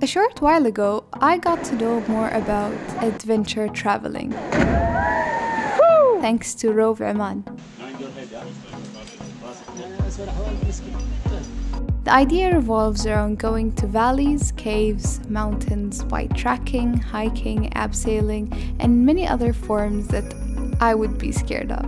A short while ago, I got to know more about adventure traveling. Thanks to Rove Oman. The idea revolves around going to valleys, caves, mountains by trekking, hiking, abseiling, and many other forms that I would be scared of.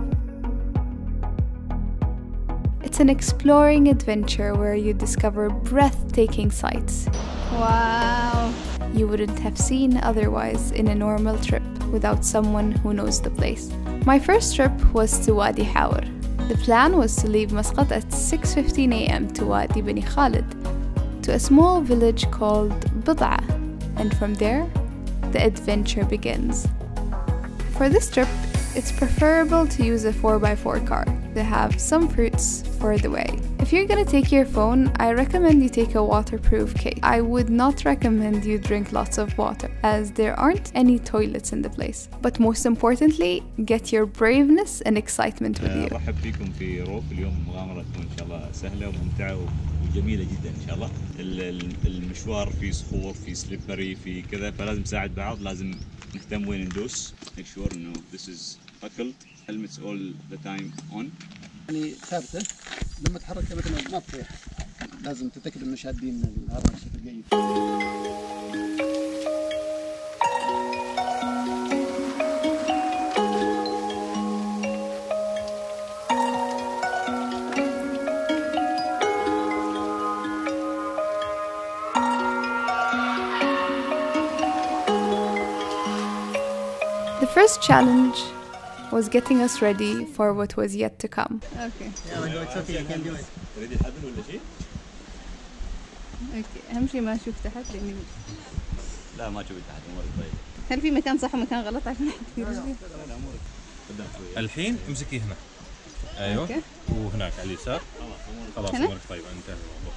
It's an exploring adventure where you discover breathtaking sights. Wow! You wouldn't have seen otherwise in a normal trip without someone who knows the place. My first trip was to Wadi Hawir. The plan was to leave Muscat at 6:15 a.m. to Wadi Bani Khalid, to a small village called Bid'a, and from there, the adventure begins. For this trip, it's preferable to use a 4x4 car to have some fruits for the way. If you're gonna take your phone, I recommend you take a waterproof case. I would not recommend you drink lots of water, as there aren't any toilets in the place. But most importantly, get your braveness and excitement with you. رحب فيكم في روف. اليوم مغامرة تكون إن شاء الله سهلة وممتعة وجميلة جدا إن شاء الله. المشوار فيه صخور، فيه سليبري، فيه كذا، فلازم نساعد بعض، لازم نهتم وين ندوس. Make sure إنه this is buckled, helmets all the time on. يعني ثابتة، لما تحركها مثلا ما تطيح، لازم تتأكد إنه شادين الهواء بشكل جيد. The first challenge was getting us ready for what was yet to come. Okay. Yeah, it's okay. You can do it. تريدي حبل ولا شيء؟ اوكي، اهم شيء ما اشوف تحت لاني لا ما تشوفي تحت، امورك طيبة. هل في مكان صح ومكان غلط عشان احكي رجلي؟ لا امورك قدام شوية. الحين امسكي هنا. ايوه. أوكي. وهناك على اليسار. خلاص هنا؟ امورك طيبة، انتهى الموضوع.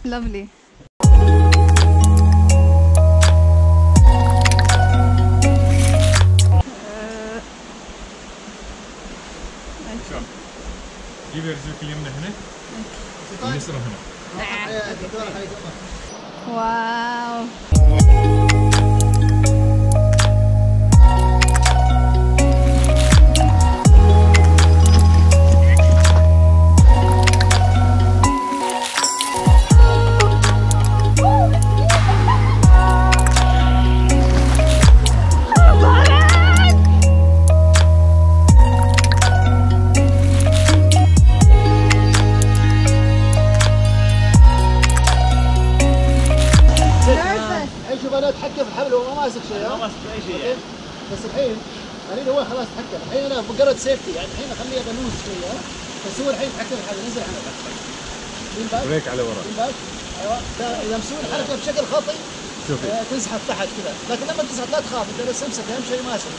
Lovely. جيبي رجلك اليمنى هنا واليسرى هنا. واو. شوف انا اتحكم في الحبل وما ماسك شيء، ما ماسك اي شيء. بس الحين اريد هو خلاص تحكم. الحين انا بقرد سيفتي، يعني الحين اخليه بنوز شويه، بس هو الحين يتحكم في الحبل. نزل احنا بريك على ورا. ايوه، اذا مسوي الحركه بشكل خطي تزحف تحت كذا، لكن لما تزحف لا تخاف، انت بس امسك، اهم شيء ماسك.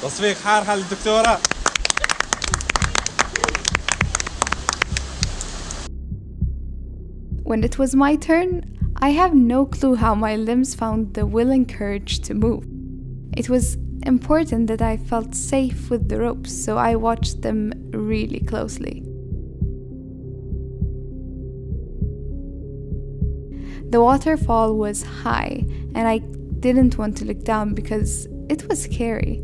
تصفيق حار حال الدكتوره. When it was my turn, I have no clue how my limbs found the will and courage to move. It was important that I felt safe with the ropes, so I watched them really closely. The waterfall was high, and I didn't want to look down because it was scary.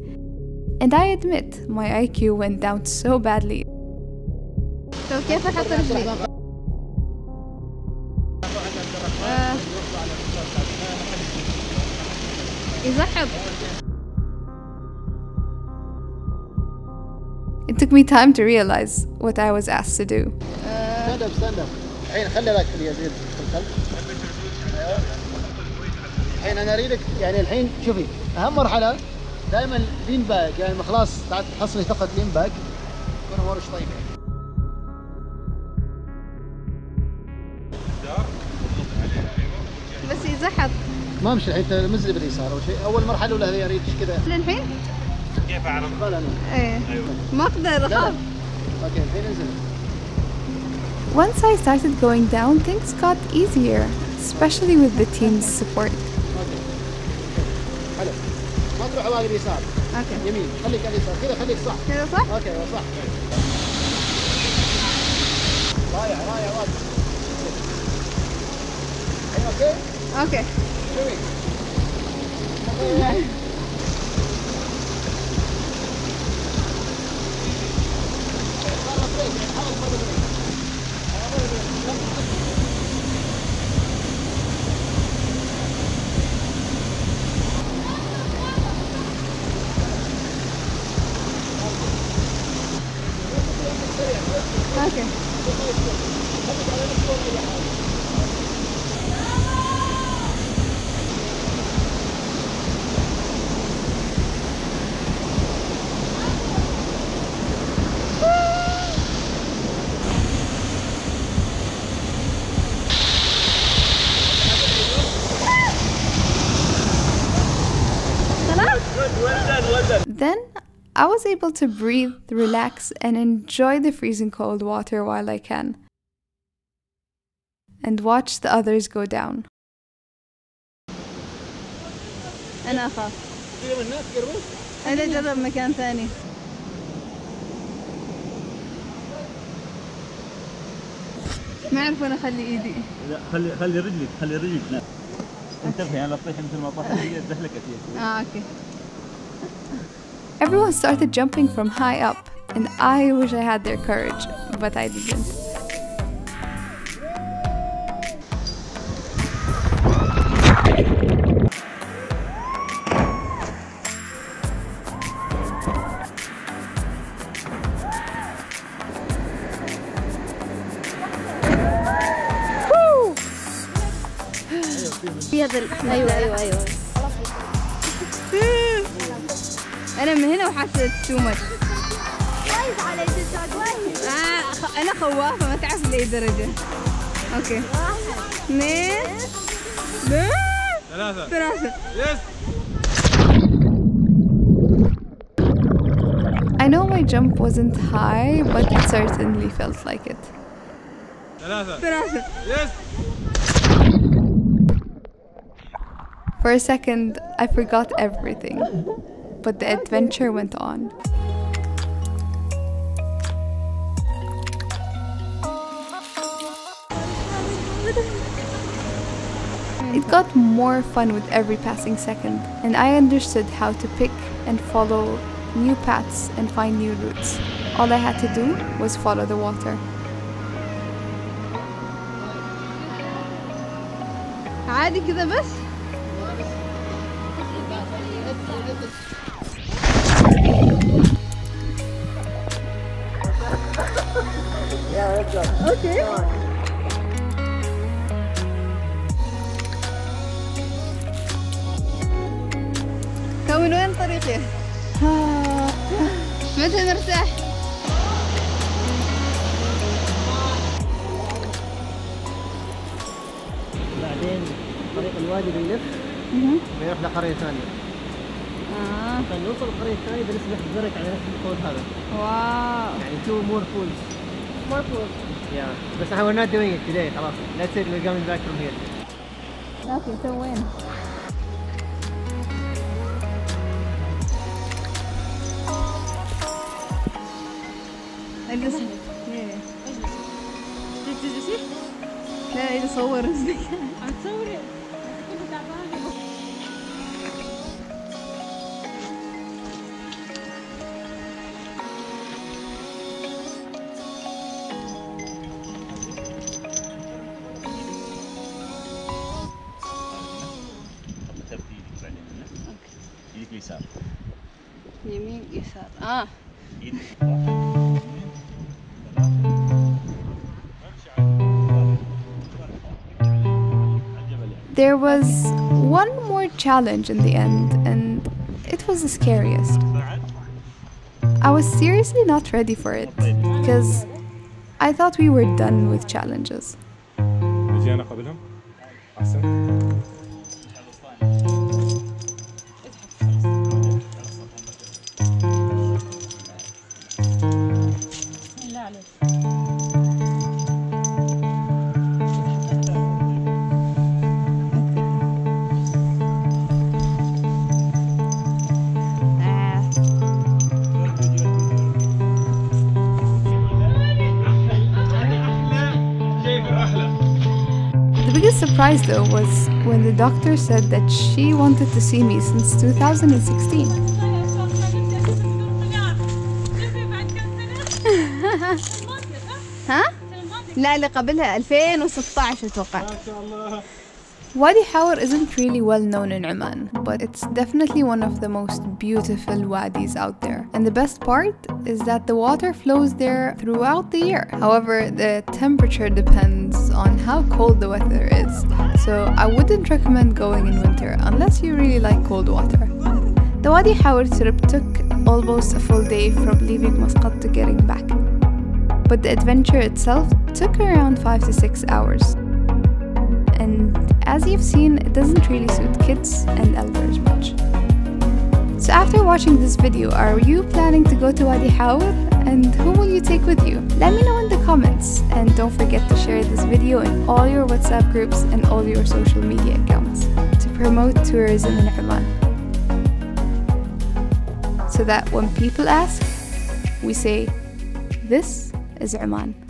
And I admit, my IQ went down so badly. طيب كيف احط رجلي؟ يزحف. It took me time to realize what I was asked to do. ستاند اب. الحين خلي ذاك اللي يزيد في الخلف. ايوه. الحين انا اريدك، يعني الحين شوفي اهم مرحله دائما لين باك، يعني لما خلاص تحصلي فقط لين باك تكون امورك طيبه. بس يزحف. ما مشي الحين تمزلي باليسار اول شيء، اول مرحله الاولى هذه اريد كذا. للحين؟ كيف اعرف؟ ايه. ايوه. ما اقدر اخاف. اوكي الحين انزل. Once I started going down, things got easier, especially with the team's support. حلو. ما تروح واقف يسار. اوكي. يمين، خليك على اليسار، كذا خليك صح. كذا صح؟ اوكي صح. رايح واقف. اوكي؟ اوكي. شوي. اوكي. Then I was able to breathe, relax, and enjoy the freezing cold water while I can, and watch the others go down. أنا أخاف. أنا أجرب مكان ثاني. ما أعرف وين أخلي إيدي. لا خلي رجلك لا. انتبهي أنا تطيحي مثل ما طاحت هي زحلقت هي. أوكي. Everyone started jumping from high up, and I wish I had their courage, but I didn't. أيوة. أنا من هنا وحاسة too much. أنا خوافة ما تعرف لأي درجة. أوكي. 2 3 يس. I know my jump wasn't high, but it certainly felt like it. 3 يس. For a second, I forgot everything, but the adventure went on. It got more fun with every passing second, and I understood how to pick and follow new paths and find new routes. All I had to do was follow the water. عادي كذا بس. اوكي. من وين طريقي؟ متى نرتاح؟ بعدين طريق الوادي بيلف بيروح لقرية ثانية. عشان نوصل القرية الثانية بنسبح بزرق على نفس الحوض هذا. واو. يعني 2 more pools. More pools. Yeah. بس we're not doing it today. خلاص. That's it. We're coming back from here. اوكي تو وين؟ اجلس. تجلسي؟ لا عايزة اصور رزقك. عم تصوري؟ ايدك اليسار. يمين يسار. There was one more challenge in the end, and it was the scariest. I was seriously not ready for it, because I thought we were done with challenges. جينا قبلهم احسن. biggest surprise though was when the doctor said that she wanted to see me since 2016. ها؟ لا اللي قبلها 2016 اتوقع. Wadi Hawir isn't really well known in Oman, but it's definitely one of the most beautiful wadis out there. And the best part is that the water flows there throughout the year. However, the temperature depends on how cold the weather is. So I wouldn't recommend going in winter unless you really like cold water. The Wadi Hawir trip took almost a full day from leaving Muscat to getting back. But the adventure itself took around 5 to 6 hours. And as you've seen, it doesn't really suit kids and elders much. So after watching this video, are you planning to go to Wadi Hawir? And who will you take with you? Let me know in the comments. And don't forget to share this video in all your WhatsApp groups and all your social media accounts to promote tourism in Oman. So that when people ask, we say, this is Oman.